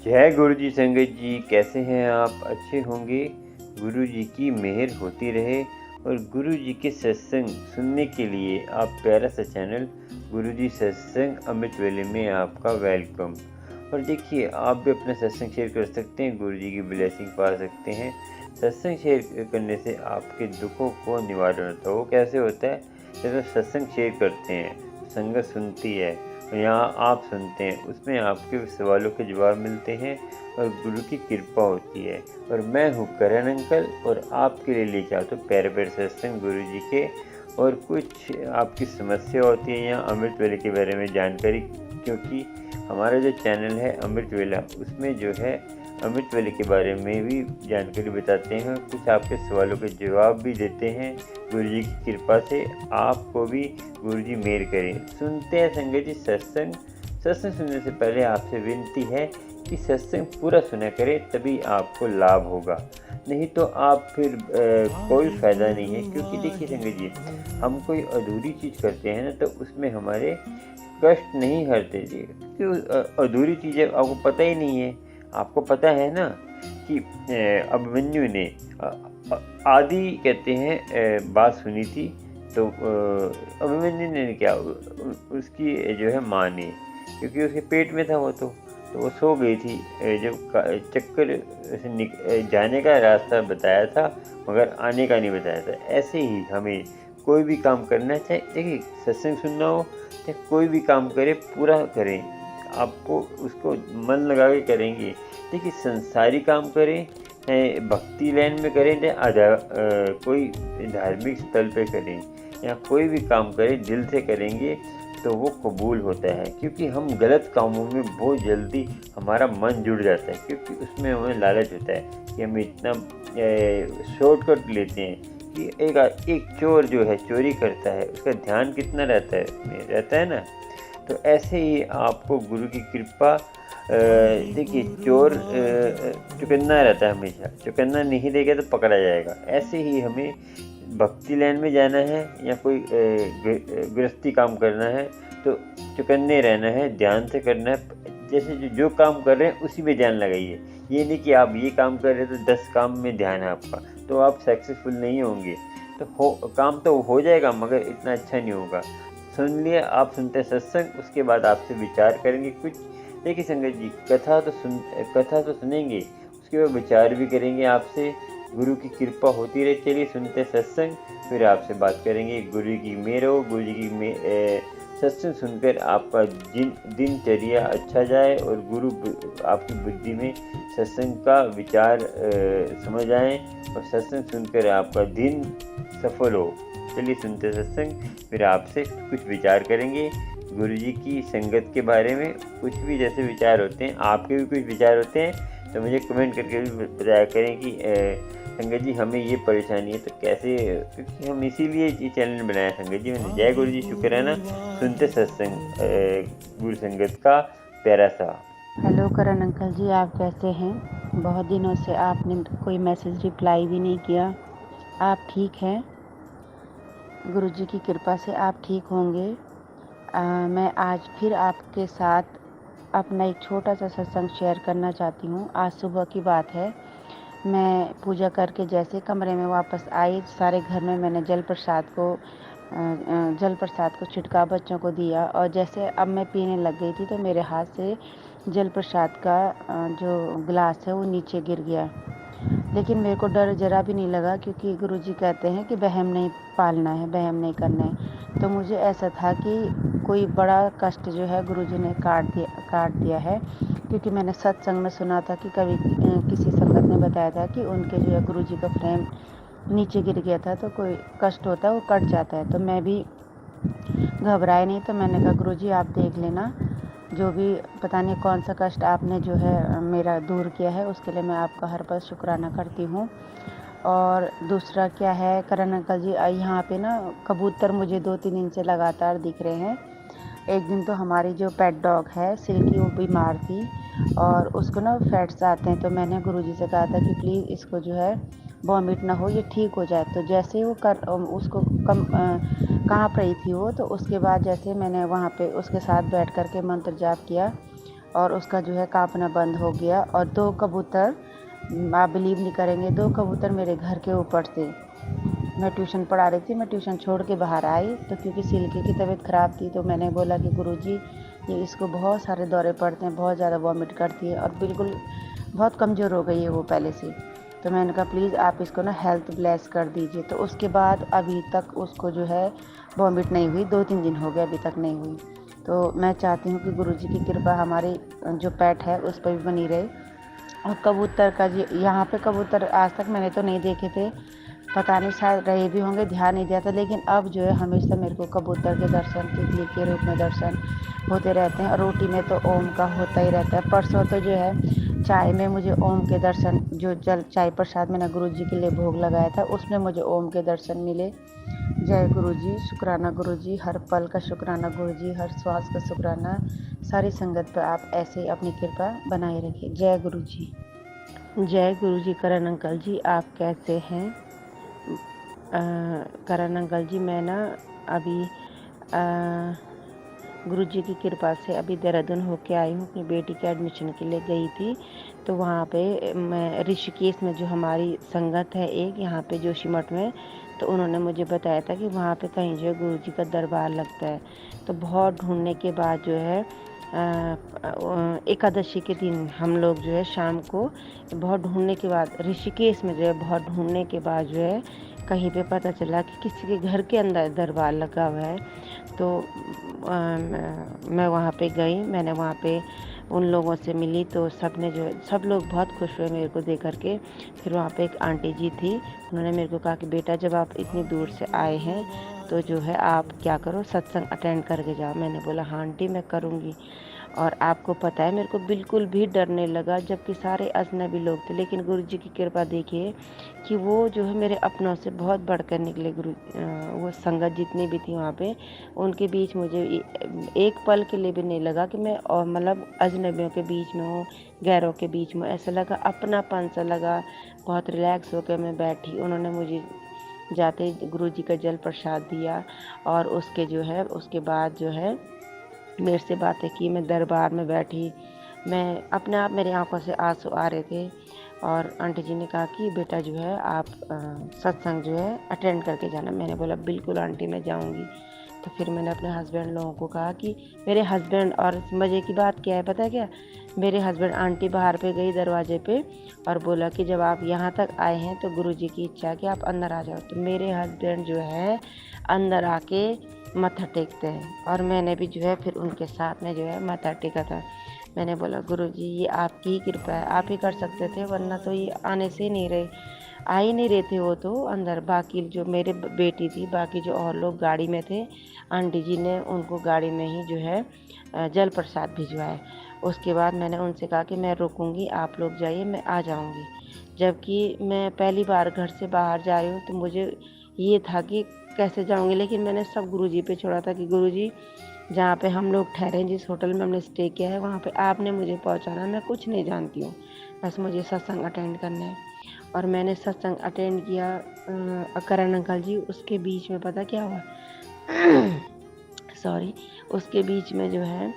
जय गुरु जी संगत जी, कैसे हैं आप? अच्छे होंगे। गुरु जी की मेहर होती रहे और गुरु जी के सत्संग सुनने के लिए आप प्यारा सा चैनल गुरु जी सत्संग अमृत वेले में आपका वेलकम। और देखिए, आप भी अपना सत्संग शेयर कर सकते हैं, गुरु जी की ब्लेसिंग पा सकते हैं। सत्संग शेयर करने से आपके दुखों को निवारण होता है। वो कैसे होता है? जब आप सत्संग शेयर करते हैं, संगत सुनती है और यहाँ आप सुनते हैं, उसमें आपके सवालों के जवाब मिलते हैं और गुरु की कृपा होती है। और मैं हूँ करण अंकल और आपके लिए लेके आता हूँ प्यारे प्यारे सत्संग गुरु जी के। और कुछ आपकी समस्या होती है यहाँ अमृत वेले के बारे में जानकारी, क्योंकि हमारा जो चैनल है अमृत वेला, उसमें जो है अमृत वेले के बारे में भी जानकारी बताते हैं। कुछ आपके सवालों के जवाब भी देते हैं। गुरु जी की कृपा से आपको भी गुरु जी मेहर करें। सुनते हैं संगत जी सत्संग। सत्संग सुनने से पहले आपसे विनती है कि सत्संग पूरा सुना करें, तभी आपको लाभ होगा। नहीं तो आप फिर कोई फ़ायदा नहीं है। क्योंकि देखिए संगत जी, हम कोई अधूरी चीज़ करते हैं ना, तो उसमें हमारे कष्ट नहीं हरते जी। क्योंकि अधूरी चीज़ें आपको पता ही नहीं है। आपको पता है ना कि अभिमन्यु ने आदि कहते हैं बात सुनी थी, तो अभिमन्यु ने क्या, उसकी जो है माँ ने, क्योंकि उसके पेट में था वो, तो वो सो गई थी जब चक्कर से जाने का रास्ता बताया था, मगर आने का नहीं बताया था। ऐसे ही हमें कोई भी काम करना चाहिए। देखिए, सत्संग सुनना हो चाहे कोई भी काम करें, पूरा करें। आपको उसको मन लगा के करेंगे। देखिए, संसारी काम करें, भक्ति लाइन में करें, कोई धार्मिक स्थल पे करें, या कोई भी काम करें दिल से करेंगे तो वो कबूल होता है। क्योंकि हम गलत कामों में बहुत जल्दी हमारा मन जुड़ जाता है, क्योंकि उसमें हमें लालच होता है कि हम इतना शॉर्टकट लेते हैं कि एक चोर जो है चोरी करता है, उसका ध्यान कितना रहता है, उसमें रहता है ना। तो ऐसे ही आपको गुरु की कृपा, देखिए चोर चौकन्ना रहता है हमेशा, चौकन्ना नहीं देगा तो पकड़ा जाएगा। ऐसे ही हमें भक्ति लाइन में जाना है या कोई गृहस्थी काम करना है तो चौकन्ने रहना है, ध्यान से करना है। जैसे जो काम कर रहे हैं उसी में ध्यान लगाइए। ये नहीं कि आप ये काम कर रहे हैं तो 10 काम में ध्यान है आपका, तो आप सक्सेसफुल नहीं होंगे। तो काम तो हो जाएगा मगर इतना अच्छा नहीं होगा। सुन लिए, आप सुनते हैं सत्संग, उसके बाद आपसे विचार करेंगे कुछ। देखिए संगत जी, कथा तो सुनेंगे, उसके बाद विचार भी करेंगे आपसे। गुरु की कृपा होती रहे। चलिए सुनते सत्संग, फिर आपसे बात करेंगे। गुरु की मेहर हो, गुरु जी की सत्संग सुनकर आपका दिनचर्या अच्छा जाए और गुरु आपकी बुद्धि में सत्संग का विचार समझ आए और सत्संग सुनकर आपका दिन सफल हो। चलिए सुनते सत्संग, फिर आपसे कुछ विचार करेंगे गुरु जी की संगत के बारे में। कुछ भी जैसे विचार होते हैं, आपके भी कुछ विचार होते हैं तो मुझे कमेंट करके भी बताया करें कि संगत जी हमें ये परेशानी है तो कैसे, क्योंकि हम इसीलिए ये चैनल बनाया संगत जी। मैंने जय गुरु जी, शुक्र है ना। सुनते सत्संग गुरु संगत का प्यारा सा। हेलो करण अंकल जी, आप कैसे हैं? बहुत दिनों से आपने कोई मैसेज रिप्लाई भी नहीं किया। आप ठीक हैं? गुरु जी की कृपा से आप ठीक होंगे। मैं आज फिर आपके साथ अपना एक छोटा सा सत्संग शेयर करना चाहती हूँ। आज सुबह की बात है। मैं पूजा करके जैसे कमरे में वापस आई, सारे घर में मैंने जल प्रसाद को छिड़का, बच्चों को दिया, और जैसे अब मैं पीने लग गई थी तो मेरे हाथ से जल प्रसाद का जो गिलास है वो नीचे गिर गया। लेकिन मेरे को डर ज़रा भी नहीं लगा, क्योंकि गुरुजी कहते हैं कि वहम नहीं पालना है, वहम नहीं करना है। तो मुझे ऐसा था कि कोई बड़ा कष्ट जो है गुरुजी ने काट दिया है। क्योंकि मैंने सत्संग में सुना था कि कभी किसी संगत ने बताया था कि उनके जो है गुरुजी का फ्रेम नीचे गिर गया था, तो कोई कष्ट होता है वो कट जाता है। तो मैं भी घबराए नहीं, तो मैंने कहा गुरुजी आप देख लेना, जो भी पता नहीं कौन सा कष्ट आपने जो है मेरा दूर किया है, उसके लिए मैं आपका हर पल शुक्राना करती हूँ। और दूसरा क्या है करण अंकल जी, यहाँ पे ना कबूतर मुझे 2-3 दिन से लगातार दिख रहे हैं। एक दिन तो हमारी जो पेट डॉग है सिल्की, वो बीमार थी और उसको ना फैट्स आते हैं। तो मैंने गुरुजी से कहा था कि प्लीज़ इसको जो है वॉमिट ना हो, ये ठीक हो जाए। तो जैसे ही वो उसको काँप रही थी वो, तो उसके बाद जैसे मैंने वहाँ पे उसके साथ बैठ कर के मंत्र जाप किया, और उसका जो है काँपना बंद हो गया। और 2 कबूतर, आप बिलीव नहीं करेंगे, 2 कबूतर मेरे घर के ऊपर से, मैं ट्यूशन पढ़ा रही थी, मैं ट्यूशन छोड़ के बाहर आई तो क्योंकि सिल्की की तबीयत ख़राब थी तो मैंने बोला कि गुरुजी ये इसको बहुत सारे दौरे पड़ते हैं, बहुत ज़्यादा वॉमिट करती है और बिल्कुल बहुत कमज़ोर हो गई है वो पहले से। तो मैंने कहा प्लीज़ आप इसको ना हेल्थ ब्लेस कर दीजिए। तो उसके बाद अभी तक उसको जो है वॉमिट नहीं हुई, 2-3 दिन हो गए अभी तक नहीं हुई। तो मैं चाहती हूँ कि गुरुजी की कृपा हमारे जो पेट है उस पर भी बनी रहे। और कबूतर का जी, यहाँ पे कबूतर आज तक मैंने तो नहीं देखे थे, पता नहीं शायद रहे भी होंगे, ध्यान नहीं दिया था, लेकिन अब जो है हमेशा मेरे को कबूतर के दर्शन, तितली के रूप में दर्शन होते रहते हैं। और रोटी में तो ओम का होता ही रहता है। परसों तो जो है चाय में मुझे ओम के दर्शन, जो जल चाय प्रसाद मैंने गुरुजी के लिए भोग लगाया था उसमें मुझे ओम के दर्शन मिले। जय गुरुजी, शुक्राना गुरुजी, हर पल का शुक्राना गुरुजी, हर श्वास का शुक्राना। सारी संगत पर आप ऐसे ही अपनी कृपा बनाए रखिए। जय गुरुजी। जय गुरुजी। करण अंकल जी आप कैसे हैं? करण अंकल जी मैं ना अभी गुरुजी की कृपा से अभी देहरादून होके आई हूँ, अपनी बेटी के एडमिशन के लिए गई थी। तो वहाँ पे मैं ऋषिकेश में जो हमारी संगत है एक यहाँ पे जोशीमठ में, तो उन्होंने मुझे बताया था कि वहाँ पे कहीं जो है गुरुजी का दरबार लगता है। तो बहुत ढूंढने के बाद जो है एकादशी के दिन हम लोग जो है शाम को बहुत ढूंढने के बाद ऋषिकेश में जो है बहुत ढूंढने के बाद जो है कहीं पे पता चला कि किसी के घर के अंदर दरबार लगा हुआ है। तो मैं वहाँ पे गई, मैंने वहाँ पे उन लोगों से मिली तो सब लोग बहुत खुश हुए मेरे को देख करके। फिर वहाँ पे एक आंटी जी थी, उन्होंने मेरे को कहा कि बेटा जब आप इतनी दूर से आए हैं तो जो है आप क्या करो सत्संग अटेंड करके जाओ। मैंने बोला हाँ आंटी मैं करूँगी। और आपको पता है मेरे को बिल्कुल भी डर नहीं लगा, जबकि सारे अजनबी लोग थे, लेकिन गुरुजी की कृपा देखिए कि वो जो है मेरे अपनों से बहुत बढ़कर निकले। वो संगत जितनी भी थी वहाँ पे उनके बीच मुझे एक पल के लिए भी नहीं लगा कि मैं और मतलब अजनबियों के बीच में हूँ, गैरों के बीच में। ऐसा लगा अपनापन सा लगा, बहुत रिलैक्स होकर मैं बैठी। उन्होंने मुझे जाते ही गुरुजी का जल प्रसाद दिया और उसके बाद जो है मेरे से बातें की। मैं दरबार में बैठी, मैं अपने आप मेरी आंखों से आंसू आ रहे थे। और आंटी जी ने कहा कि बेटा जो है आप सत्संग जो है अटेंड करके जाना। मैंने बोला बिल्कुल आंटी मैं जाऊंगी। तो फिर मैंने अपने हस्बैंड लोगों को कहा कि मेरे हस्बैंड, और मज़े की बात क्या है पता है क्या, मेरे हस्बैंड, आंटी बाहर पे गई दरवाजे पे और बोला कि जब आप यहाँ तक आए हैं तो गुरुजी की इच्छा है कि आप अंदर आ जाओ। तो मेरे हस्बैंड जो है अंदर आके माथा टेकते हैं और मैंने भी जो है फिर उनके साथ में जो है माथा टेका था। मैंने बोला गुरुजी ये आपकी ही कृपा है, आप ही कर सकते थे, वरना तो ये आने से नहीं रहे, आ ही नहीं रहे थे वो तो अंदर। बाकी जो मेरे बेटी थी, बाकी जो और लोग गाड़ी में थे, आंटी जी ने उनको गाड़ी में ही जो है जल प्रसाद भिजवाए। उसके बाद मैंने उनसे कहा कि मैं रुकूंगी, आप लोग जाइए मैं आ जाऊंगी। जबकि मैं पहली बार घर से बाहर जा रही हूँ तो मुझे ये था कि कैसे जाऊंगी, लेकिन मैंने सब गुरुजी पे छोड़ा था कि गुरुजी जहाँ पे हम लोग ठहरे, जिस होटल में हमने स्टे किया है, वहाँ पे आपने मुझे पहुँचाना, मैं कुछ नहीं जानती हूँ, बस मुझे सत्संग अटेंड करना है। और मैंने सत्संग अटेंड किया करण अंकल जी। उसके बीच में पता क्या हुआ सॉरी, उसके बीच में जो है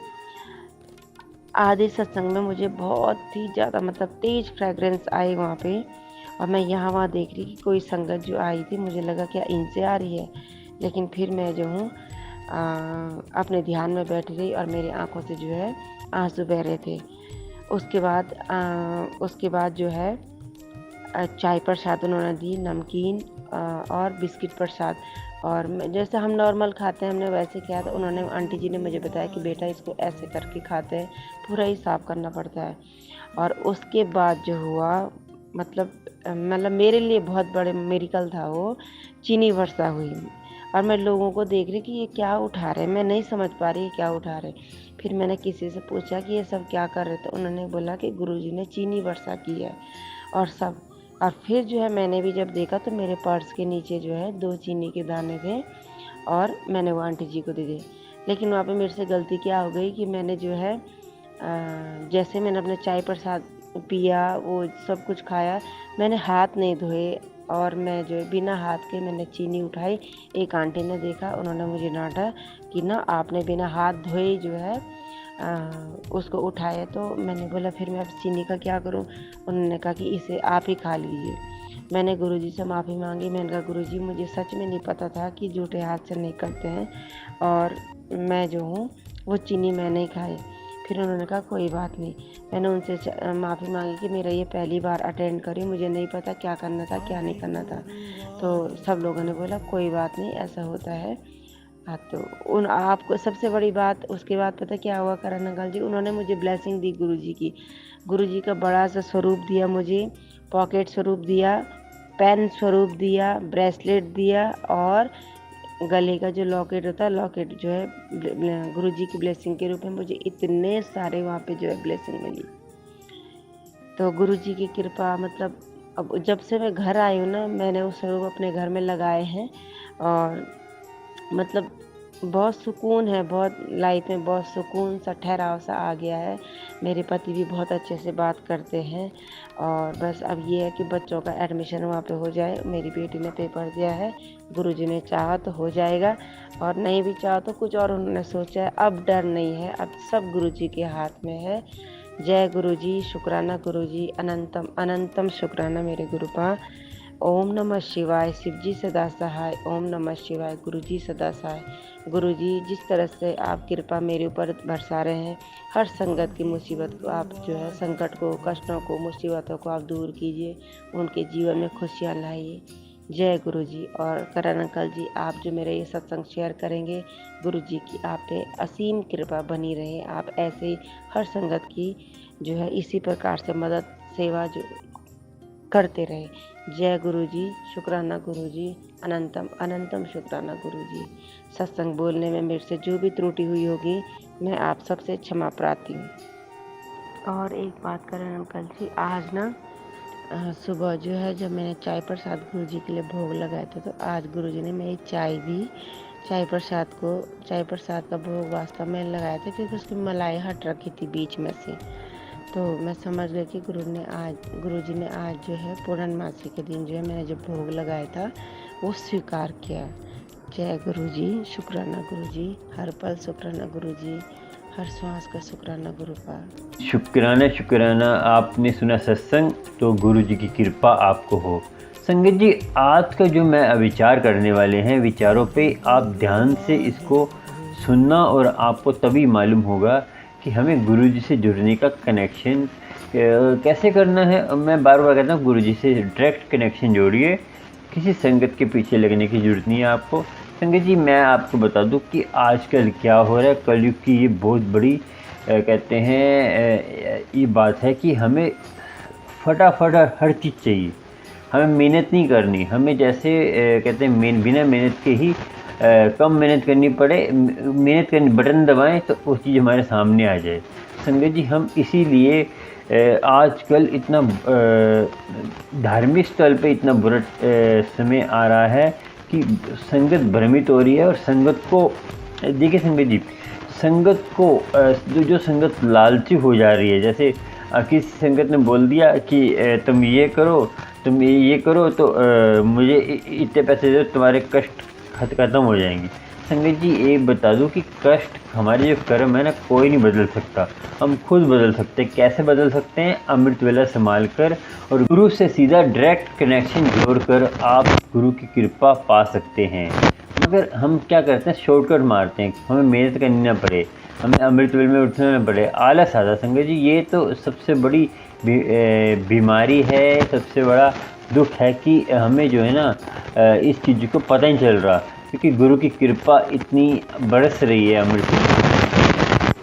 आधे सत्संग में मुझे बहुत ही ज़्यादा मतलब तेज फ्रेगरेंस आई वहाँ पे। और मैं यहाँ वहाँ देख रही कि कोई संगत जो आई थी, मुझे लगा क्या इनसे आ रही है, लेकिन फिर मैं जो हूँ अपने ध्यान में बैठ गई और मेरी आंखों से जो है आंसू बह रहे थे। उसके बाद जो है चाय प्रसाद उन्होंने दी, नमकीन और बिस्किट प्रसाद। और जैसे हम नॉर्मल खाते हैं हमने वैसे किया था। उन्होंने, आंटी जी ने मुझे बताया कि बेटा इसको ऐसे करके खाते हैं, पूरा ही साफ करना पड़ता है। और उसके बाद जो हुआ मतलब मेरे लिए बहुत बड़े मेरिकल था वो, चीनी वर्षा हुई। और मैं लोगों को देख रही कि ये क्या उठा रहे, मैं नहीं समझ पा रही क्या उठा रहे। फिर मैंने किसी से पूछा कि ये सब क्या कर रहे थे, उन्होंने बोला कि गुरुजी ने चीनी वर्षा की है और सब। और फिर जो है मैंने भी जब देखा तो मेरे पर्स के नीचे जो है 2 चीनी के दाने थे और मैंने वो आंटी जी को दे दिए। लेकिन वहाँ पे मेरे से गलती क्या हो गई कि मैंने जो है जैसे मैंने अपने चाय प्रसाद पिया, वो सब कुछ खाया, मैंने हाथ नहीं धोए और मैं जो बिना हाथ के मैंने चीनी उठाई। एक आंटी ने देखा, उन्होंने मुझे डांटा कि ना आपने बिना हाथ धोए जो है उसको उठाया तो मैंने बोला फिर मैं अब चीनी का क्या करूं। उन्होंने कहा कि इसे आप ही खा लीजिए। मैंने गुरुजी से माफ़ी मांगी। मैंने कहा गुरुजी मुझे सच में नहीं पता था कि जूठे हाथ से नहीं करते हैं और मैं जो हूँ वो चीनी मैं नहीं खाई। फिर उन्होंने कहा कोई बात नहीं। मैंने उनसे माफ़ी मांगी कि मेरा ये पहली बार अटेंड करी, मुझे नहीं पता क्या करना था क्या नहीं करना था। तो सब लोगों ने बोला कोई बात नहीं, ऐसा होता है। हाँ, तो उन आपको सबसे बड़ी बात उसके बाद पता क्या हुआ करण अंकल जी, उन्होंने मुझे ब्लेसिंग दी गुरुजी की। गुरुजी का बड़ा सा स्वरूप दिया मुझे, पॉकेट स्वरूप दिया, पेन स्वरूप दिया, ब्रेसलेट दिया और गले का जो लॉकेट होता है, लॉकेट जो है गुरुजी की ब्लेसिंग के रूप में मुझे इतने सारे वहाँ पे जो है ब्लेसिंग मिली। तो गुरुजी की कृपा मतलब अब जब से मैं घर आई हूँ ना, मैंने वो स्वरूप अपने घर में लगाए हैं और मतलब बहुत सुकून है, बहुत लाइफ में बहुत सुकून सा ठहराव सा आ गया है। मेरे पति भी बहुत अच्छे से बात करते हैं और बस अब ये है कि बच्चों का एडमिशन वहाँ पे हो जाए। मेरी बेटी ने पेपर दिया है, गुरुजी ने चाहा तो हो जाएगा और नहीं भी चाहा तो कुछ और उन्होंने सोचा है। अब डर नहीं है, अब सब गुरुजी के हाथ में है। जय गुरुजी, शुक्राना गुरुजी, अनंतम अनंतम शुक्राना मेरे गुरुपा। ओम नमः शिवाय, शिव जी सदा सहाय। ओम नमः शिवाय, गुरु जी सदा सहाय। गुरु जी जिस तरह से आप कृपा मेरे ऊपर बरसा रहे हैं, हर संगत की मुसीबत को आप जो है संकट को, कष्टों को, मुसीबतों को आप दूर कीजिए, उनके जीवन में खुशियाँ लाइए। जय गुरु जी। और करण अंकल जी आप जो मेरे ये सत्संग शेयर करेंगे, गुरु जी की आप पे असीम कृपा बनी रहे। आप ऐसे ही हर संगत की जो है इसी प्रकार से मदद सेवा जो करते रहे। जय गुरुजी, शुक्राना गुरुजी, अनंतम अनंतम शुक्राना गुरुजी। सत्संग बोलने में मेरे से जो भी त्रुटि हुई होगी, मैं आप सबसे क्षमा प्रार्थी हूँ। और एक बात करें अंकल जी, आज ना सुबह जो है जब मैंने चाय प्रसाद गुरुजी के लिए भोग लगाया था, तो आज गुरुजी ने मेरी चाय प्रसाद का भोग वास्तव में लगाया था, क्योंकि उसकी मलाई हट रखी थी बीच में से। तो मैं समझ गई कि गुरुजी ने आज जो है पूर्णमासी के दिन जो है मैंने जो भोग लगाया था वो स्वीकार किया। जय गुरुजी, शुक्राना गुरुजी, हर पल शुक्राना गुरुजी, हर श्वास का शुक्राना गुरुपा। शुक्राना आपने सुना सत्संग, तो गुरु जी की कृपा आपको हो। संगत जी, आज का जो मैं विचार करने वाले हैं, विचारों पे आप ध्यान से इसको सुनना और आपको तभी मालूम होगा कि हमें गुरु जी से जुड़ने का कनेक्शन कैसे करना है। मैं बार बार कहता हूँ, गुरु जी से डायरेक्ट कनेक्शन जोड़िए, किसी संगत के पीछे लगने की ज़रूरत नहीं है आपको। संगत जी, मैं आपको बता दूं कि आजकल क्या हो रहा है, कलयुग की ये बहुत बड़ी कहते हैं ये बात है कि हमें फटाफट हर चीज़ चाहिए, हमें मेहनत नहीं करनी। हमें जैसे कहते हैं बिना मेहनत के ही कम मेहनत करनी पड़े, मेहनत करनी, बटन दबाएं तो वो चीज़ हमारे सामने आ जाए। संगत जी, हम इसीलिए आजकल इतना धार्मिक स्थल पे इतना बुरा समय आ रहा है कि संगत भ्रमित हो रही है। और संगत को देखिए संगत जी, संगत को जो संगत लालची हो जा रही है, जैसे किसी संगत ने बोल दिया कि तुम ये करो तो मुझे इतने पैसे दो, तुम्हारे कष्ट ख़त्म हो जाएंगे। संगत जी, एक बता दूं कि कष्ट हमारे जो कर्म है ना, कोई नहीं बदल सकता, हम खुद बदल सकते हैं। कैसे बदल सकते हैं? अमृत वेला संभाल कर और गुरु से सीधा डायरेक्ट कनेक्शन जोड़कर आप गुरु की कृपा पा सकते हैं। मगर हम क्या करते हैं, शॉर्टकट मारते हैं, हमें मेहनत करनी ना पड़े, हमें अमृत वेल में उठना ना पड़े, आलस आता। संगत जी, ये तो सबसे बड़ी बीमारी है, सबसे बड़ा दुख है कि हमें जो है ना इस चीज़ को पता ही चल रहा, क्योंकि गुरु की कृपा इतनी बरस रही है, अमृत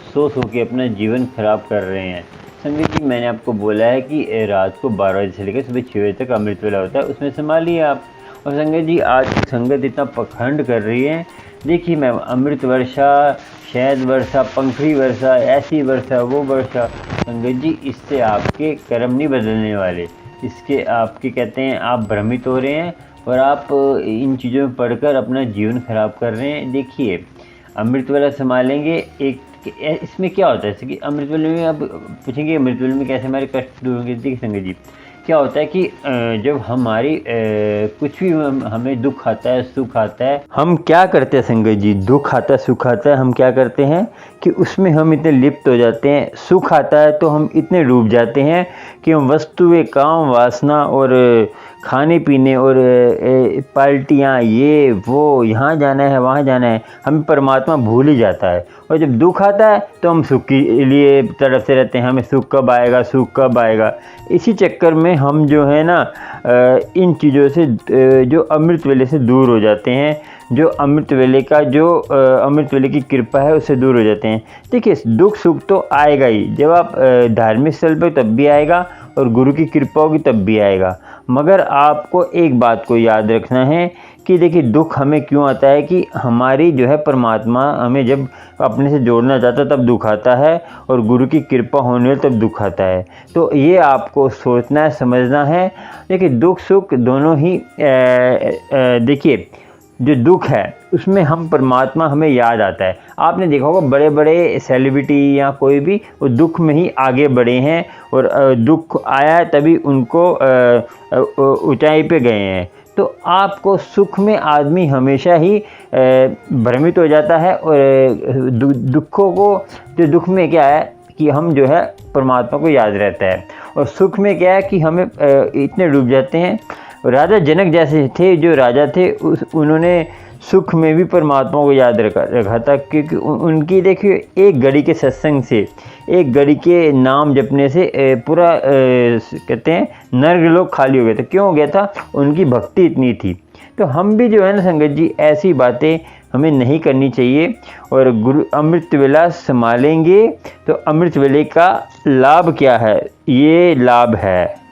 सो के अपना जीवन खराब कर रहे हैं। संगत जी, मैंने आपको बोला है कि रात को 12 बजे से लेकर सुबह 6 बजे तक अमृत वेला होता है, उसमें संभालिए आप। और संगत जी, आज संगत इतना पखंड कर रही है। देखिए मैम, अमृत वर्षा, शहद वर्षा, पंखड़ी वर्षा, ऐसी वर्षा, वो वर्षा। संगत जी, इससे आपके कर्म नहीं बदलने वाले, इसके आपके कहते हैं आप भ्रमित हो रहे हैं और आप इन चीज़ों में पढ़कर अपना जीवन खराब कर रहे हैं। देखिए, अमृत वेला संभालेंगे, इसमें क्या होता है जैसे कि अमृत वेले में आप पूछेंगे अमृत वेले में कैसे हमारे कष्ट दूर होंगे। देखिए संगत जी, क्या होता है कि जब हमारी कुछ भी हमें दुख आता है, सुख आता है, हम क्या करते हैं संगत जी, दुख आता है, सुख आता है, हम क्या करते हैं कि उसमें हम इतने लिप्त हो जाते हैं। सुख आता है तो हम इतने डूब जाते हैं कि हम वस्तुएं, काम, वासना और खाने पीने और पार्टियाँ, ये वो, यहाँ जाना है, वहाँ जाना है, हमें परमात्मा भूल ही जाता है। और जब दुख आता है तो हम सुख के लिए तड़पते रहते हैं, हमें सुख कब आएगा, सुख कब आएगा। इसी चक्कर में हम जो है ना इन चीज़ों से, जो अमृत वेले से दूर हो जाते हैं, जो अमृत वेले का जो अमृत वेले की कृपा है उससे दूर हो जाते हैं। देखिए, दुख सुख तो आएगा ही, जब आप धार्मिक स्थल पर तब भी आएगा और गुरु की कृपा होगी तब भी आएगा। मगर आपको एक बात को याद रखना है कि देखिए, दुख हमें क्यों आता है कि हमारी जो है परमात्मा हमें जब अपने से जोड़ना चाहता है तब दुख आता है, और गुरु की कृपा होने में तब दुख आता है। तो ये आपको सोचना है, समझना है। देखिए, दुख सुख दोनों ही देखिए, जो दुख है उसमें हम परमात्मा हमें याद आता है। आपने देखा होगा बड़े बड़े सेलिब्रिटी या कोई भी, वो दुख में ही आगे बढ़े हैं, और दुख आया है तभी उनको ऊंचाई पे गए हैं। तो आपको सुख में आदमी हमेशा ही भ्रमित हो जाता है, और दुखों को, जो दुख में क्या है कि हम जो है परमात्मा को याद रहता है, और सुख में क्या है कि हमें इतने डूब जाते हैं। राजा जनक जैसे थे, जो राजा थे, उन्होंने सुख में भी परमात्मा को याद रखा था, क्योंकि उनकी देखिए एक घड़ी के सत्संग से, एक घड़ी के नाम जपने से पूरा कहते हैं नर्कलोक खाली हो गया था। क्यों हो गया था? उनकी भक्ति इतनी थी। तो हम भी जो है ना संगत जी, ऐसी बातें हमें नहीं करनी चाहिए, और गुरु अमृत वेला संभालेंगे तो अमृत वेले का लाभ क्या है? ये लाभ है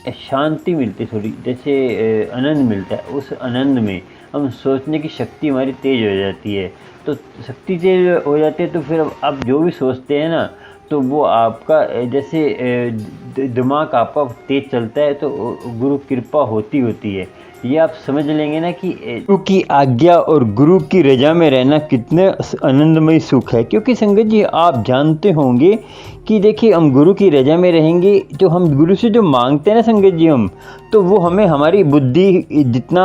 शांति मिलती, थोड़ी जैसे आनंद मिलता है। उस आनंद में हम सोचने की शक्ति हमारी तेज़ हो जाती है। तो शक्ति तेज हो जाती है तो फिर आप जो भी सोचते हैं ना, तो वो आपका जैसे दिमाग आपका तेज चलता है, तो गुरु कृपा होती है। ये आप समझ लेंगे ना कि गुरु की आज्ञा और गुरु की रजा में रहना कितने आनंदमय सुख है। क्योंकि संगत जी, आप जानते होंगे कि देखिए, हम गुरु की रजा में रहेंगे, जो हम गुरु से जो मांगते हैं ना संगत जी, हम तो वो हमें, हमारी बुद्धि जितना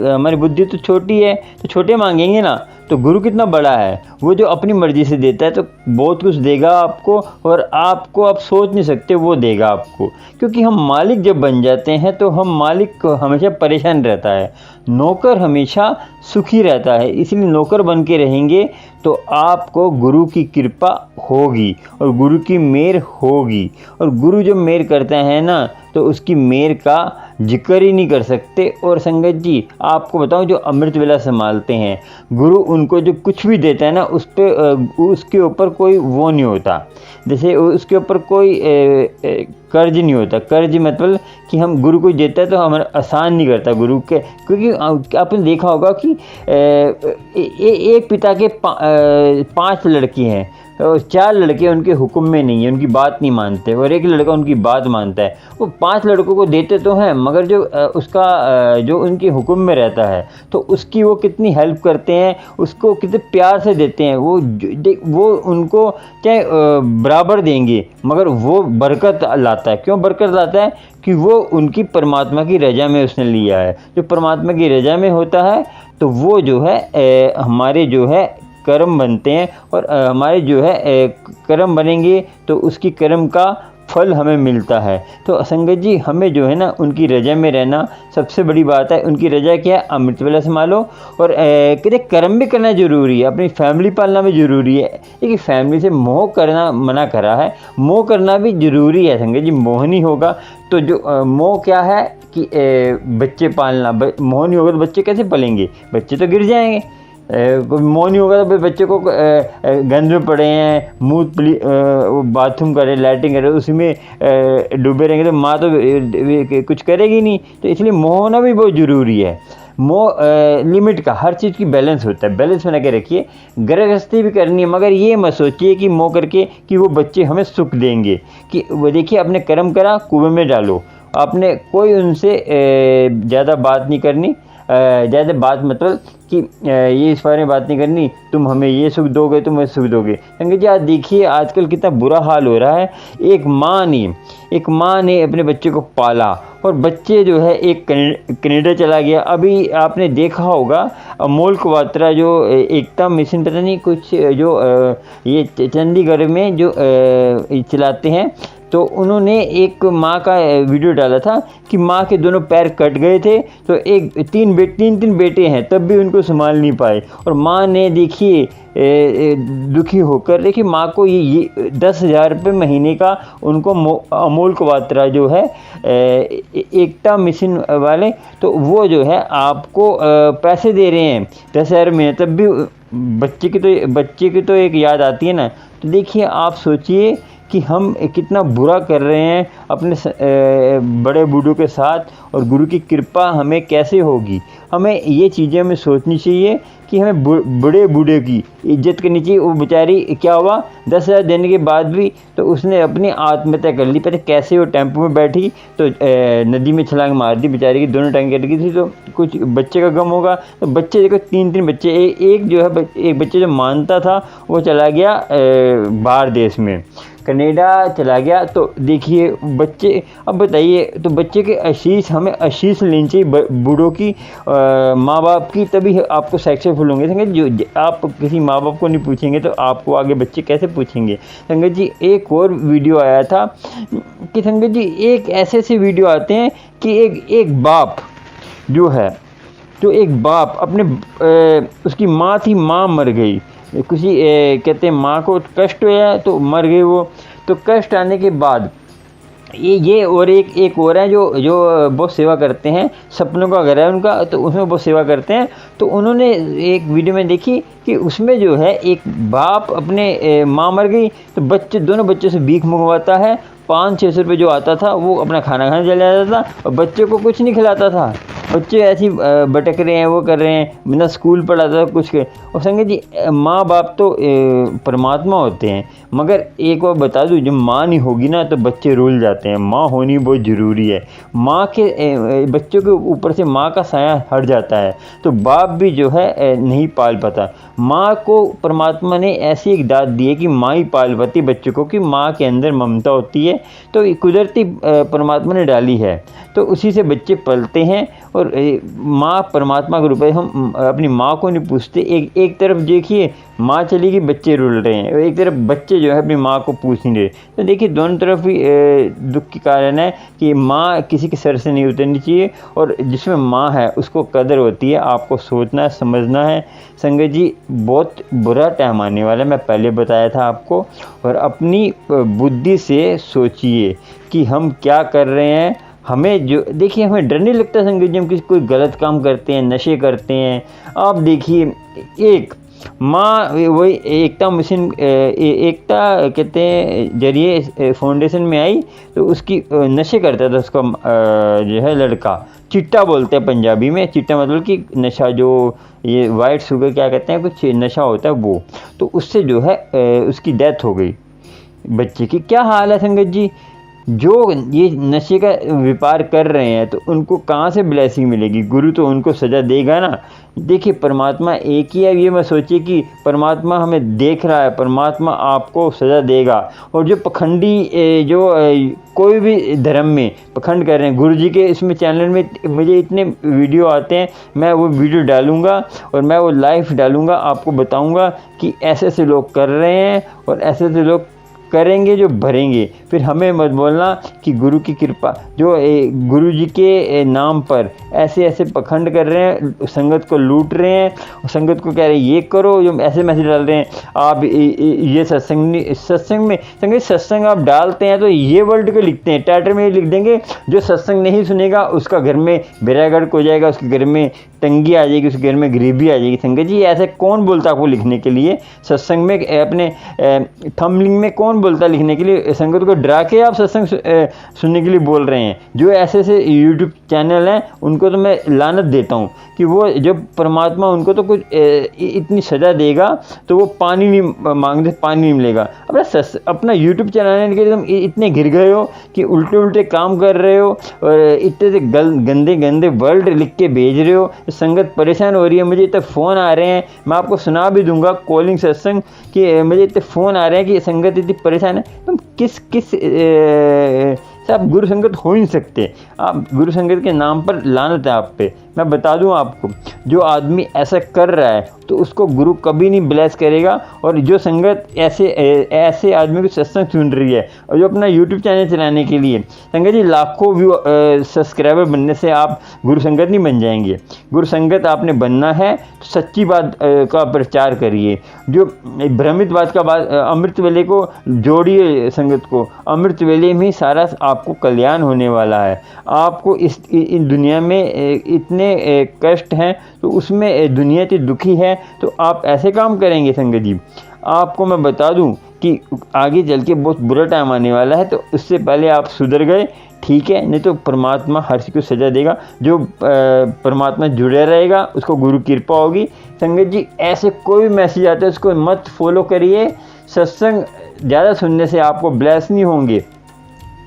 हमारी बुद्धि तो छोटी है, तो छोटे मांगेंगे ना, तो गुरु कितना बड़ा है, वो जो अपनी मर्जी से देता है तो बहुत कुछ देगा आपको, और आपको आप सोच नहीं सकते वो देगा आपको। क्योंकि हम मालिक जब बन जाते हैं तो हम मालिक हमेशा परेशान रहता है, नौकर हमेशा सुखी रहता है। इसलिए नौकर बन के रहेंगे तो आपको गुरु की कृपा होगी और गुरु की मेहर होगी। और गुरु जो मेहर करते हैं ना, तो उसकी मेहर का जिक्र ही नहीं कर सकते। और संगत जी, आपको बताऊं, जो अमृत वेला संभालते हैं, गुरु उनको जो कुछ भी देता है ना, उस पे उसके ऊपर कोई वो नहीं होता, जैसे उसके ऊपर कोई कर्ज नहीं होता। कर्ज मतलब कि हम गुरु को देता है तो हमारा आसान नहीं करता गुरु के, क्योंकि आपने देखा होगा कि एक पिता के 5 लड़के हैं, और 4 लड़के उनके हुक्म में नहीं है, उनकी बात नहीं मानते, और एक लड़का उनकी बात मानता है। वो 5 लड़कों को देते तो हैं, मगर जो उसका जो उनके हुक्म में रहता है, तो उसकी वो कितनी हेल्प करते हैं, उसको कितने प्यार से देते हैं। वो उनको चाहे बराबर देंगे, मगर वो बरकत लाता है। क्यों बरकत लाता है? कि वो उनकी परमात्मा की रजा में उसने लिया है। जो परमात्मा की रजा में होता है तो वो जो है हमारे जो है कर्म बनते हैं, और हमारे जो है कर्म बनेंगे तो उसकी कर्म का फल हमें मिलता है। तो संगत जी, हमें जो है ना उनकी रजा में रहना सबसे बड़ी बात है। उनकी रजा क्या है? अमृत वेला संभालो, और कहते कर्म भी करना ज़रूरी है, अपनी फैमिली पालना भी ज़रूरी है। देखिए, फैमिली से मोह करना मना करा है, मोह करना भी ज़रूरी है संगत जी। मोह नहीं होगा तो जो मोह क्या है कि बच्चे पालना, मोह नहीं होगा तो बच्चे कैसे पलेंगे? बच्चे तो गिर जाएंगे। मोह नहीं होगा तो बच्चे को गंद में पड़े हैं, मुँह बाथरूम करे, लैट्रिन करे, उसी में डूबे रहेंगे तो माँ तो कुछ करेगी नहीं। तो इसलिए मोह होना भी बहुत ज़रूरी है। मोह लिमिट का, हर चीज़ की बैलेंस होता है, बैलेंस बना के रखिए। गृहस्थी भी करनी है, मगर ये मत सोचिए कि मोह करके कि वो बच्चे हमें सुख देंगे। कि वो देखिए, आपने कर्म करा, कुएं में डालो। आपने कोई उनसे ज़्यादा बात नहीं करनी। ज़्यादा बात मतलब कि ये इस बारे में बात नहीं करनी, तुम हमें ये सुख दोगे, तुम हमें सुख दोगे। संगत जी आज देखिए आजकल कितना बुरा हाल हो रहा है। एक माँ ने अपने बच्चे को पाला और बच्चे जो है एक कनाडा चला गया। अभी आपने देखा होगा अमोल कवात्रा जो एकता मिशन पता नहीं कुछ जो ये चंडीगढ़ में जो चलाते हैं, तो उन्होंने एक माँ का वीडियो डाला था कि माँ के दोनों पैर कट गए थे, तो तीन बेटे हैं तब भी उनको संभाल नहीं पाए। और माँ ने देखिए दुखी होकर देखिए माँ को ये 10,000 रुपये महीने का उनको अमोल कवात्रा जो है एकता मिशन वाले, तो वो जो है आपको पैसे दे रहे हैं 10,000 महीने, तब भी बच्चे की तो एक याद आती है ना। तो देखिए आप सोचिए कि हम कितना बुरा कर रहे हैं अपने बड़े बूढ़ों के साथ, और गुरु की कृपा हमें कैसे होगी। हमें ये चीज़ें हमें सोचनी चाहिए कि हमें बड़े बूढ़े की इज्जत करनी चाहिए। वो बेचारी क्या हुआ 10,000 देने के बाद भी तो उसने अपनी आत्महत्या कर ली। पता कैसे वो टेम्पो में बैठी तो नदी में छलांग मार दी, बेचारी की दोनों टांगें कट गई थी। तो कुछ बच्चे का गम होगा, तो बच्चे देखो 3 बच्चे, एक जो है एक बच्चे जो मानता था वो चला गया बाहर देश में, कनाडा चला गया। तो देखिए बच्चे, अब बताइए तो बच्चे के आशीष, हमें आशीष लेनी चाहिए बूढ़ों की, माँ बाप की, तभी आपको सक्सेसफुल होंगे। संगत जो आप किसी माँ बाप को नहीं पूछेंगे तो आपको आगे बच्चे कैसे पूछेंगे। संगत जी एक और वीडियो आया था कि संगत जी एक ऐसे वीडियो आते हैं कि एक बाप जो है, जो एक बाप अपने उसकी माँ थी, माँ मर गई, किसी कहते हैं माँ को कष्ट हुआ तो मर गई वो। तो कष्ट आने के बाद ये और एक और है जो बहुत सेवा करते हैं, सपनों का घर है उनका, तो उसमें बहुत सेवा करते हैं। तो उन्होंने एक वीडियो में देखी कि उसमें जो है एक बाप अपने माँ मर गई तो दोनों बच्चों से भीख मंगवाता है, 500-600 रुपये जो आता था वो अपना खाना खाने चला जाता था और बच्चे को कुछ नहीं खिलाता था। बच्चे ऐसे भटक रहे हैं, वो कर रहे हैं, बिना स्कूल पढ़ाता था कुछ के। और संगत जी माँ बाप तो परमात्मा होते हैं, मगर एक बार बता दूँ, जब माँ नहीं होगी ना तो बच्चे रुल जाते हैं। माँ होनी बहुत ज़रूरी है। माँ के बच्चों के ऊपर से माँ का साया हट जाता है, तो बाप भी जो है नहीं पाल पाता। माँ को परमात्मा ने ऐसी एक दात दी है कि माँ ही पाल पाती बच्चों को, कि माँ के अंदर ममता होती है, तो कुदरती परमात्मा ने डाली है, तो उसी से बच्चे पलते हैं। और माँ परमात्मा के रूप में हम अपनी माँ को नहीं पूछते। एक तरफ देखिए माँ चली गई, बच्चे रुल रहे हैं, और एक तरफ बच्चे जो है अपनी माँ को पूछ नहीं रहे। तो देखिए दोनों तरफ ही दुख की कारण है कि माँ किसी के सर से नहीं उतरनी चाहिए, और जिसमें माँ है उसको कदर होती है। आपको सोचना है, समझना है। संगत जी बहुत बुरा टाइम आने वाला है, मैं पहले बताया था आपको, और अपनी बुद्धि से सोचिए कि हम क्या कर रहे हैं। हमें जो देखिए हमें डर नहीं लगता संगत जी, हम किसी कोई गलत काम करते हैं, नशे करते हैं। आप देखिए एक माँ वही एकता मिशन एकता कहते हैं जरिए फाउंडेशन में आई, तो उसकी नशे करता था उसका जो है लड़का, चिट्टा बोलते हैं पंजाबी में। चिट्टा मतलब कि नशा, जो ये वाइट शुगर क्या कहते हैं, कुछ नशा होता है वो। तो उससे जो है उसकी डेथ हो गई बच्चे की। क्या हाल है संगत जी, जो ये नशे का व्यापार कर रहे हैं तो उनको कहाँ से ब्लेसिंग मिलेगी। गुरु तो उनको सज़ा देगा ना। देखिए परमात्मा एक ही है, ये मत सोचिए कि परमात्मा हमें देख रहा है, परमात्मा आपको सज़ा देगा। और जो पखंडी जो कोई भी धर्म में पखंड कर रहे हैं, गुरु जी के इसमें चैनल में मुझे इतने वीडियो आते हैं, मैं वो वीडियो डालूँगा और मैं वो लाइव डालूँगा, आपको बताऊँगा कि ऐसे ऐसे लोग कर रहे हैं और ऐसे ऐसे लोग करेंगे जो भरेंगे। फिर हमें मत बोलना कि गुरु की कृपा, जो गुरु जी के नाम पर ऐसे ऐसे पखंड कर रहे हैं, संगत को लूट रहे हैं, संगत को कह रहे हैं ये करो, जो ऐसे मैसेज डाल रहे हैं आप ये सत्संग में संगत सत्संग आप डालते हैं तो ये वर्ल्ड को लिखते हैं, टाइटल में लिख देंगे जो सत्संग नहीं सुनेगा उसका घर में बेरागढ़ हो जाएगा, उसके घर में तंगी आ जाएगी, उसके घर में गरीबी आ जाएगी। संगत जी ऐसे कौन बोलता आपको लिखने के लिए? सत्संग में अपने थंबनेल में कौन कौन बोलता है लिखने के लिए? संगत को डरा के आप सत्संग सुनने के लिए बोल रहे हैं? जो ऐसे ऐसे यूट्यूब चैनल हैं उनको तो मैं लानत देता हूँ कि वो जब परमात्मा उनको तो कुछ इतनी सज़ा देगा तो वो पानी नहीं मांगते, पानी नहीं मिलेगा। अपना यूट्यूब चलाने के लिए तुम इतने घिर गए हो कि उल्टे उल्टे काम कर रहे हो और इतने से गंदे गंदे वर्ड लिख के भेज रहे हो। संगत परेशान हो रही है। मुझे इतने फ़ोन आ रहे हैं, मैं आपको सुना भी दूंगा कॉलिंग सत्संग कि मुझे इतने फ़ोन आ रहे हैं कि संगत इतनी परेशान है। तुम किस आप गुरु संगत हो ही नहीं सकते। आप गुरु संगत के नाम पर लानत है आप पे। मैं बता दूं आपको, जो आदमी ऐसा कर रहा है तो उसको गुरु कभी नहीं ब्लेस करेगा। और जो संगत ऐसे आदमी को सत्संग सुन रही है और जो अपना यूट्यूब चैनल चलाने के लिए, संगत जी लाखों व्यू सब्सक्राइबर बनने से आप गुरु संगत नहीं बन जाएंगे। गुरु संगत आपने बनना है तो सच्ची बात का प्रचार करिए। जो भ्रमित बात का बात, अमृत वेले को जोड़िए संगत को। अमृत वेले में सारा आपको कल्याण होने वाला है। आपको इन दुनिया में इतने कष्ट हैं तो उसमें दुनिया इतनी दुखी है तो आप ऐसे काम करेंगे संगत जी। आपको मैं बता दूं कि आगे चल के बहुत बुरा टाइम आने वाला है, तो उससे पहले आप सुधर गए ठीक है, नहीं तो परमात्मा हर किसी को सजा देगा। जो परमात्मा जुड़े रहेगा उसको गुरु कृपा होगी। संगत जी ऐसे कोई भी मैसेज आता है उसको मत फॉलो करिए। सत्संग ज़्यादा सुनने से आपको ब्लेस नहीं होंगे।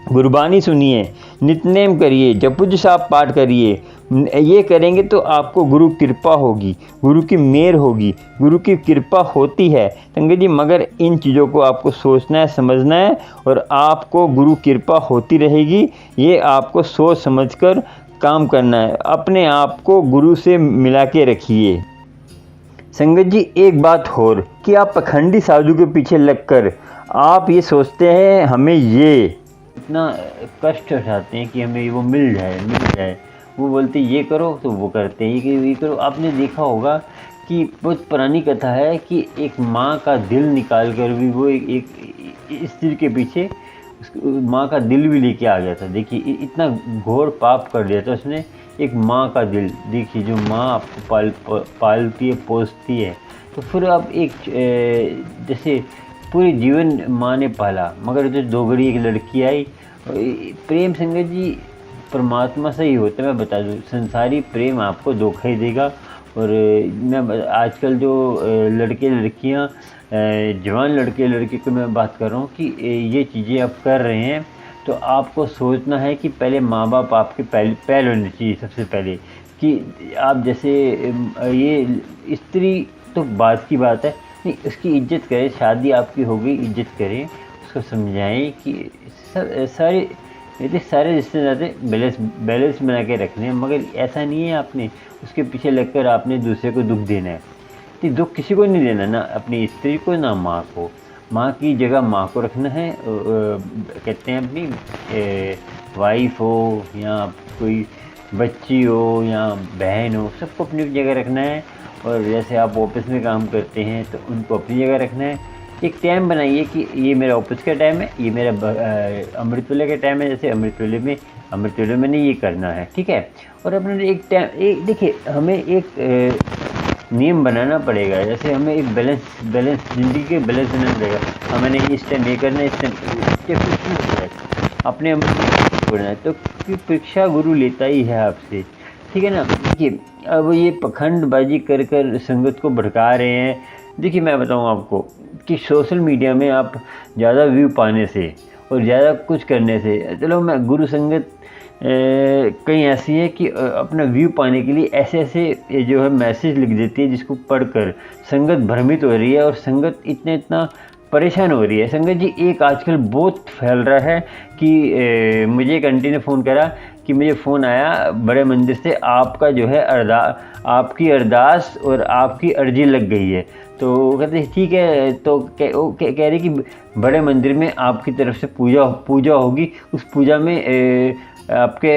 गुरबानी सुनिए, नित्यनेम करिए, जपुजी साहब पाठ करिए। ये करेंगे तो आपको गुरु कृपा होगी, गुरु की मेहर होगी, गुरु की कृपा होती है संगत जी। मगर इन चीज़ों को आपको सोचना है, समझना है और आपको गुरु कृपा होती रहेगी। ये आपको सोच समझकर काम करना है। अपने आप को गुरु से मिला के रखिए। संगत जी एक बात और कि आप पखंडी साधु के पीछे लगकर आप ये सोचते हैं हमें ये इतना कष्ट उठाते हैं कि हमें वो मिल जाए। वो बोलते ये करो तो वो करते हैं, ये करो। आपने देखा होगा कि बहुत पुरानी कथा है कि एक माँ का दिल निकाल कर भी वो एक स्त्री के पीछे माँ का दिल भी लेके आ गया था। देखिए इतना घोर पाप कर दिया था उसने। एक माँ का दिल, देखिए जो माँ आपको पालती है, पोसती है, तो फिर आप एक जैसे पूरे जीवन माँ ने पाला, मगर जो दोगड़ी एक लड़की आई। प्रेम संगत जी परमात्मा से ही होता है। मैं बता दूँ, संसारी प्रेम आपको धोखा ही देगा। और मैं आजकल जो लड़के लड़कियां, जवान लड़के लड़की को मैं बात कर रहा हूँ कि ये चीज़ें आप कर रहे हैं तो आपको सोचना है कि पहले माँ बाप आपके पहले होने चाहिए सबसे पहले। कि आप जैसे ये स्त्री तो बात की बात है, नहीं उसकी इज्जत करें। शादी आपकी हो गई, इज्जत करें, उसको समझाएं कि सारे रिश्ते नाते बैलेंस बना के रखने हैं। मगर ऐसा नहीं है आपने उसके पीछे लगकर आपने दूसरे को दुख देना है। तो दुख किसी को नहीं देना, ना अपनी स्त्री को ना माँ को। माँ की जगह माँ को रखना है। कहते हैं अपनी वाइफ हो या कोई बच्ची हो या बहन हो, सबको अपनी जगह रखना है। और जैसे आप ऑफिस में काम करते हैं तो उनको अपनी जगह रखना है। एक टाइम बनाइए कि ये मेरा ऑफिस का टाइम है, ये मेरा अमृत वेले का टाइम है। जैसे अमृत वेले में नहीं ये करना है, ठीक है। और अपने एक टाइम देखिए हमें एक नियम बनाना पड़ेगा। जैसे हमें एक बैलेंस ज़िंदगी के बैलेंस बनाना पड़ेगा। हमें इस टाइम ये करना है, इस टाइम अपने अमृत पढ़ना है। तो परीक्षा गुरु लेता ही है आपसे, ठीक है ना। देखिए अब ये पखंडबाजी कर संगत को भड़का रहे हैं। देखिए मैं बताऊं आपको कि सोशल मीडिया में आप ज़्यादा व्यू पाने से और ज़्यादा कुछ करने से, चलो मैं गुरु संगत कहीं ऐसी है कि अपना व्यू पाने के लिए ऐसे जो है मैसेज लिख देती है जिसको पढ़कर संगत भ्रमित हो रही है और संगत इतना परेशान हो रही है। संगत जी एक आजकल बहुत फैल रहा है कि मुझे एक आंटी ने फ़ोन करा कि मुझे फ़ोन आया बड़े मंदिर से, आपका जो है आपकी अरदास और आपकी अर्जी लग गई है। तो कहते ठीक है। तो कह रही कि बड़े मंदिर में आपकी तरफ से पूजा होगी। उस पूजा में आपके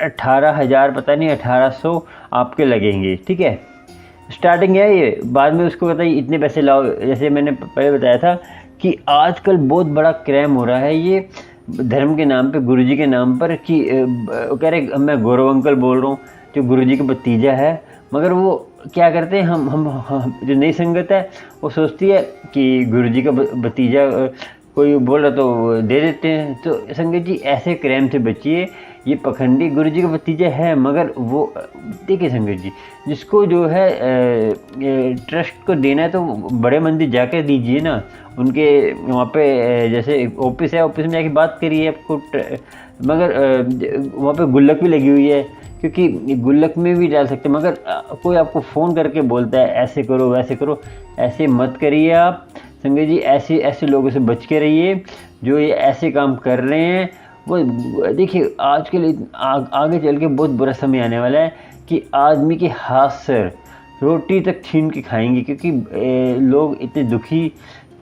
18,000 पता नहीं 1800 आपके लगेंगे, ठीक है। स्टार्टिंग है ये, बाद में उसको कहता है इतने पैसे लाओ। जैसे मैंने पहले बताया था कि आजकल बहुत बड़ा क्राइम हो रहा है ये धर्म के नाम पे, गुरुजी के नाम पर। कि कह रहे मैं गौरव अंकल बोल रहा हूँ जो गुरुजी का भतीजा है, मगर वो क्या करते हैं हम जो नई संगत है वो सोचती है कि गुरुजी का भतीजा कोई बोल रहा तो दे देते हैं। तो संगत जी ऐसे क्रैम से बचिए। ये पखंडी गुरु जी का भतीजा है, मगर वो देखिए संगत जी, जिसको जो है ट्रस्ट को देना है तो बड़े मंदिर जाकर दीजिए ना। उनके वहाँ पे जैसे ऑफिस है, ऑफिस में जाके बात करिए आपको। मगर वहाँ पे गुल्लक भी लगी हुई है, क्योंकि गुल्लक में भी डाल सकते हैं। मगर कोई आपको फ़ोन करके बोलता है ऐसे करो वैसे करो, ऐसे मत करिए आप संगत जी। ऐसे लोगों से बच के रहिए जो ये ऐसे काम कर रहे हैं। वो देखिए आजकल आगे चल के बहुत बुरा समय आने वाला है कि आदमी के हाथ से रोटी तक छीन के खाएंगे, क्योंकि लोग इतने दुखी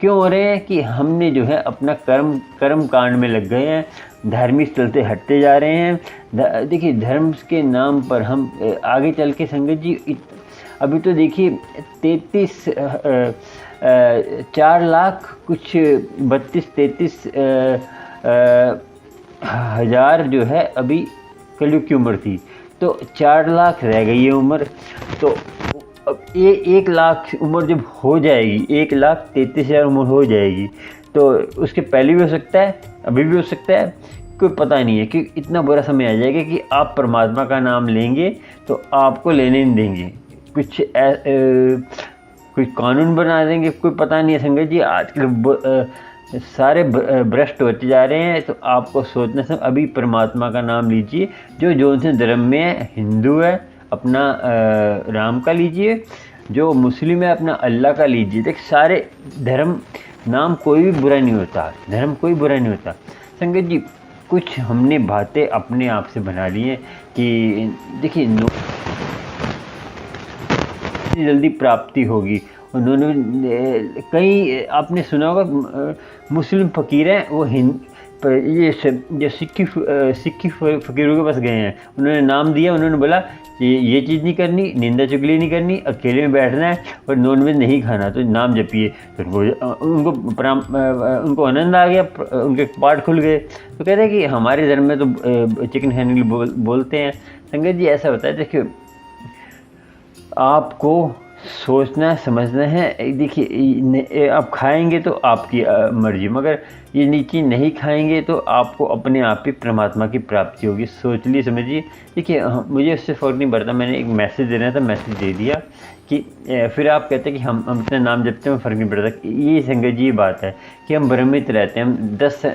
क्यों हो रहे हैं कि हमने जो है अपना कर्म कांड में लग गए हैं, धार्मिक स्थल से हटते जा रहे हैं। देखिए धर्म के नाम पर हम आगे चल के संगत जी अभी तो देखिए 4 लाख कुछ 32-33 हज़ार जो है अभी कलयुग की उम्र थी, तो 4 लाख रह गई है उम्र। तो अब ये 1 लाख उम्र जब हो जाएगी, 1,33,000 उम्र हो जाएगी, तो उसके पहले भी हो सकता है, अभी भी हो सकता है, कोई पता नहीं है कि इतना बुरा समय आ जाएगा कि आप परमात्मा का नाम लेंगे तो आपको लेने नहीं देंगे। कुछ कानून बना देंगे, कोई पता नहीं है संगत जी। आजकल सारे भ्रष्ट होते जा रहे हैं। तो आपको सोचना सब अभी परमात्मा का नाम लीजिए। जो से धर्म में है, हिंदू है अपना राम का लीजिए, जो मुस्लिम है अपना अल्लाह का लीजिए। देख सारे धर्म नाम कोई भी बुरा नहीं होता, धर्म कोई बुरा नहीं होता संगत जी। कुछ हमने बातें अपने आप से बना ली हैं कि देखिए जल्दी प्राप्ति होगी। उन्होंने कई आपने सुना होगा मुस्लिम फ़कीर हैं, वो ये सिक्की फ़कीरों के पास गए हैं। उन्होंने नाम दिया, उन्होंने बोला कि ये चीज़ नहीं करनी, निंदा चुगली नहीं करनी, अकेले में बैठना है और नॉनवेज नहीं खाना, तो नाम जपिए। तो उनको आनंद आ गया, उनके पाठ खुल गए। तो कहते हैं कि हमारे धर्म में तो चिकन खाने बोलते हैं। संगत जी ऐसा होता है, देखिए आपको सोचना समझना है। देखिए आप खाएंगे तो आपकी मर्जी, मगर ये नीचे नहीं खाएंगे तो आपको अपने आप ही परमात्मा की प्राप्ति होगी। सोच ली समझिए। देखिए मुझे उससे फ़र्क नहीं पड़ता, मैंने एक मैसेज देना था, मैसेज दे दिया कि फिर आप कहते हैं कि हम अपना नाम जपते हैं, फ़र्क नहीं पड़ता। ये संगत जी बात है कि हम भ्रमित रहते हैं। हम 10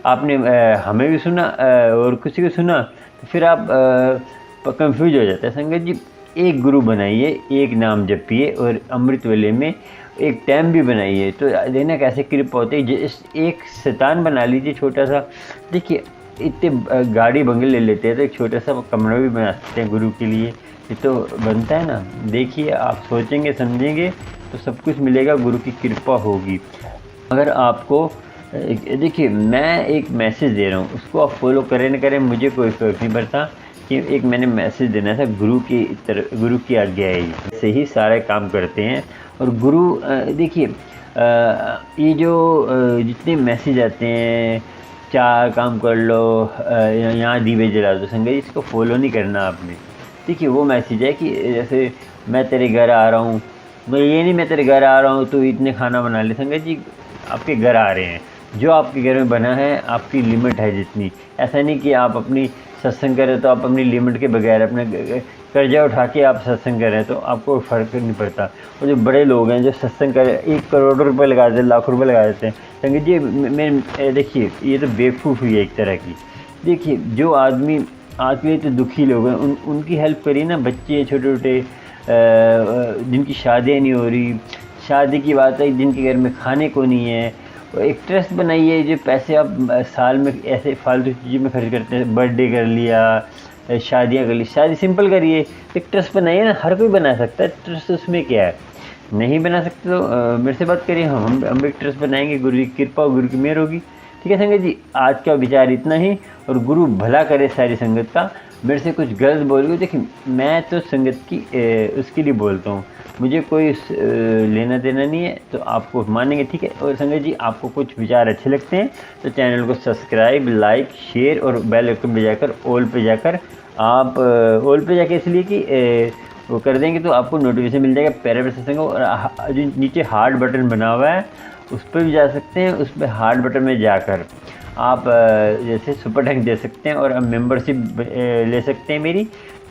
आपने हमें भी सुना और किसी को सुना, तो फिर आप कंफ्यूज हो जाते हैं। संगत जी एक गुरु बनाइए, एक नाम जपिए और अमृत वेले में एक टाइम भी बनाइए, तो देखना कैसे कृपा होती है। एक शैतान बना लीजिए छोटा सा। देखिए इतने गाड़ी बंगले ले लेते हैं, तो एक छोटा सा कमरा भी बना सकते हैं गुरु के लिए। ये तो बनता है ना। देखिए आप सोचेंगे समझेंगे तो सब कुछ मिलेगा, गुरु की कृपा होगी। अगर आपको देखिए मैं एक मैसेज दे रहा हूँ, उसको आप फॉलो करें न करें मुझे कोई फ़र्क नहीं पड़ता। कि एक मैंने मैसेज देना था, गुरु की आज्ञा है, से ही सारे काम करते हैं। और गुरु देखिए ये जो जितने मैसेज आते हैं, 4 काम कर लो, यहाँ दीवे जला दो, संगत इसको फॉलो नहीं करना आपने। देखिए वो मैसेज है कि जैसे मैं तेरे घर आ रहा हूँ, मैं तेरे घर आ रहा हूँ तो इतने खाना बना ले। संगत जी आपके घर आ रहे हैं, जो आपके घर में बना है आपकी लिमिट है जितनी। ऐसा नहीं कि आप अपनी सत्संग करें तो आप अपनी लिमिट के बगैर अपने कर्जा उठा के आप सत्संग करें तो आपको फ़र्क नहीं पड़ता। और जो बड़े लोग हैं जो सत्संग करें 1 करोड़ रुपए लगा देते हैं, लाख रुपए लगा देते हैं। संगत जी मैं देखिए ये तो बेवकूफ़ी है एक तरह की। देखिए जो आदमी आज के तो दुखी लोग हैं उनकी हेल्प करिए ना। बच्चे छोटे छोटे जिनकी शादियाँ नहीं हो रही, शादी की बात है, जिनके घर में खाने को नहीं है, एक ट्रस्ट बनाइए। जो पैसे आप साल में ऐसे फालतू चीज़ों में खर्च करते हैं, बर्थडे कर लिया, शादियाँ कर ली, शादी सिंपल करिए, एक ट्रस्ट बनाइए ना। हर कोई बना सकता है ट्रस्ट, उसमें क्या है। नहीं बना सकते तो मेरे से बात करिए, हम एक ट्रस्ट बनाएंगे, गुरु की कृपा गुरु की मेहर होगी। ठीक है संगत जी, आज का विचार इतना ही। और गुरु भला करे सारी संगत का। मेरे से कुछ गलत बोल गए, देखिए मैं तो संगत की उसके लिए बोलता हूँ, मुझे कोई लेना देना नहीं है, तो आपको मानेंगे ठीक है। और संगत जी आपको कुछ विचार अच्छे लगते हैं तो चैनल को सब्सक्राइब, लाइक, शेयर और बेल आइकन पे जाकर ऑल पे जाकर आप ऑल पे जाकर इसलिए कि वो कर देंगे तो आपको नोटिफिकेशन मिल जाएगा प्यारे प्यारे सत्संग। और जो नीचे हार्ट बटन बना हुआ है उस पर भी जा सकते हैं। उस पर हार्ट बटन में जाकर आप जैसे सुपर थैंक्स दे सकते हैं और अब मेंबरशिप ले सकते हैं मेरी,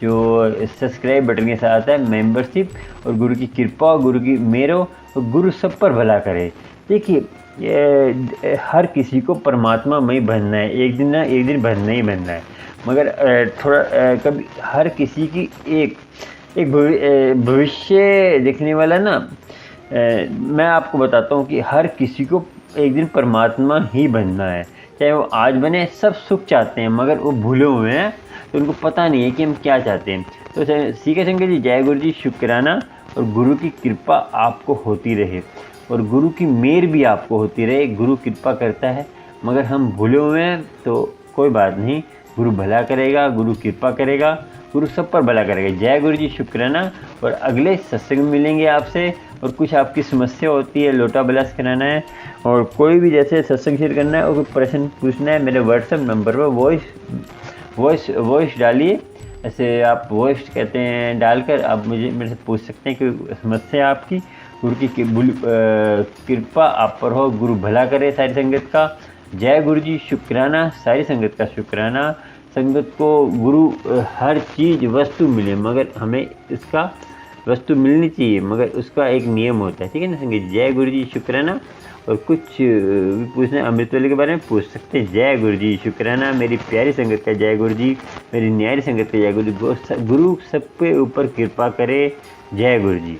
जो सब्सक्राइब बटन के साथ है मेंबरशिप। और गुरु की कृपा और गुरु की मेहर और गुरु सब पर भला करे। देखिए ये हर किसी को परमात्मा में ही बनना है, एक दिन ना एक दिन बनना ही बनना है। मगर थोड़ा कभी हर किसी की एक भविष्य देखने वाला ना, मैं आपको बताता हूँ कि हर किसी को एक दिन परमात्मा ही बनना है, चाहे वो आज बने। सब सुख चाहते हैं मगर वो भूले हुए हैं, तो उनको पता नहीं है कि हम क्या चाहते हैं। तो सीखे संगत जी, जय गुरु जी, शुक्राना। और गुरु की कृपा आपको होती रहे और गुरु की मेहर भी आपको होती रहे। गुरु कृपा करता है मगर हम भूले हुए हैं, तो कोई बात नहीं, गुरु भला करेगा, गुरु कृपा करेगा, गुरु सब पर भला करेगा। जय गुरु जी, शुक्राना। और अगले सत्संग में मिलेंगे आपसे। और कुछ आपकी समस्या होती है, लोटा बिलास कराना है और कोई भी जैसे सत्संग शेयर करना है और कोई प्रश्न पूछना है, मेरे व्हाट्सएप नंबर पर वॉइस डालिए। ऐसे आप वॉइस कहते हैं, डालकर आप मेरे से पूछ सकते हैं कि समस्या आपकी। गुरु की कृपा आप पर हो, गुरु भला करे सारी संगत का। जय गुरु जी, शुक्राना, सारी संगत का शुक्राना। संगत को गुरु हर चीज़ वस्तु मिले मगर हमें इसका वस्तु मिलनी चाहिए, मगर उसका एक नियम होता है, ठीक है ना संगत। जय गुरु जी, शुक्राना। और कुछ भी पूछना अमृत वेले के बारे में पूछ सकते हैं। जय गुरु जी, शुक्राना। मेरी प्यारी संगत का जय गुरु जी, मेरी न्यारी संगत का जय गुरु जी। गुरु सब पे ऊपर कृपा करे। जय गुरु जी।